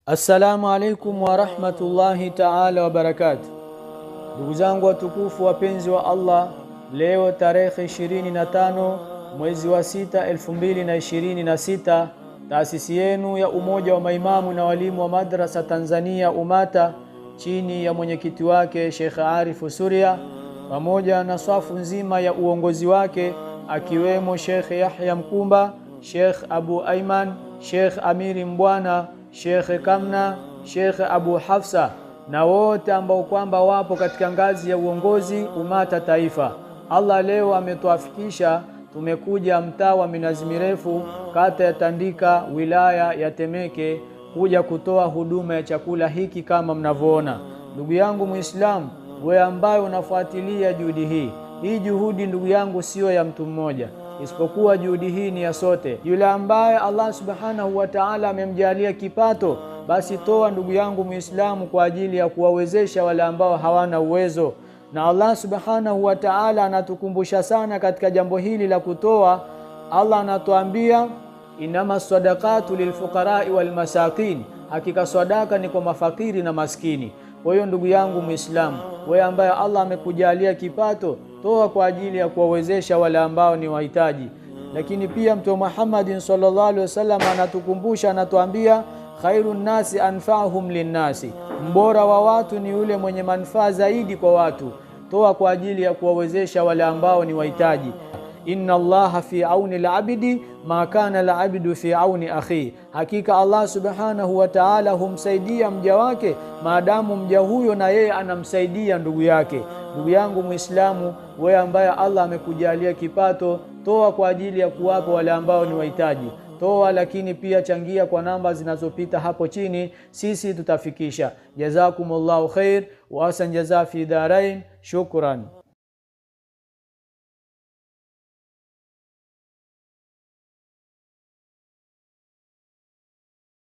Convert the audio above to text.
Assalamu alaikum wa rahmatullahi ta'ala wa barakatuh. Ndugu zangu watukufu wapenzi wa Allah, leo tarehe 25 mwezi wa 6 2026, taasisi yenu ya Umoja wa Maimamu na Walimu wa Madrasa Tanzania Umata chini ya mwenyekiti wake Sheikh Arifu Suria pamoja na swafu nzima ya uongozi wake akiwemo Sheikh Yahya Mkumba, Sheikh Abu Aiman, Sheikh Amiri Mbwana, Sheikh Kamna, Sheikh Abu Hafsa na wote ambao kwamba wapo katika ngazi ya uongozi Umata Taifa. Allah leo ametuafikisha, tumekuja mtaa wa Minazi Mirefu, kata ya Tandika, wilaya ya Temeke, kuja kutoa huduma ya chakula hiki kama mnavyoona. Ndugu yangu Muislamu, wewe ambaye unafuatilia juhudi hii juhudi ndugu yangu sio ya mtu mmoja, isipokuwa juhudi hii ni ya sote. Yule ambaye Allah subhanahu wa ta'ala amemjalia kipato, basi toa ndugu yangu Muislamu kwa ajili ya kuwawezesha wale ambao hawana uwezo. Na Allah subhanahu wa ta'ala anatukumbusha sana katika jambo hili la kutoa. Allah anatuambia inama sadaqatu lilfuqara'i wal masakin, hakika sadaka ni kwa mafakiri na maskini. Kwa hiyo ndugu yangu Muislamu, wewe ambaye Allah amekujalia kipato, toa kwa ajili ya kuwawezesha wale ambao ni wahitaji. Lakini pia Mtume Muhammad sallallahu alaihi wasallam anatukumbusha, anatuambia khairun nasi anfa'uhum linnasi, mbora wa watu ni yule mwenye manufaa zaidi kwa watu. Toa kwa ajili ya kuwawezesha wale ambao ni wahitaji. Inna Allaha fi auni al-abdi ma kana al-abdu fi auni akhi, hakika Allah subhanahu wa ta'ala humsaidia mja wake maadamu mja huyo na yeye anamsaidia ndugu yake. Ndugu yangu Muislamu, wewe ambaye Allah amekujalia kipato, toa kwa ajili ya kuwapa wale ambao ni wahitaji. Toa, lakini pia changia kwa namba zinazopita hapo chini, sisi tutafikisha. Jazakumullahu khair wa asan jaza fi darain. Shukran.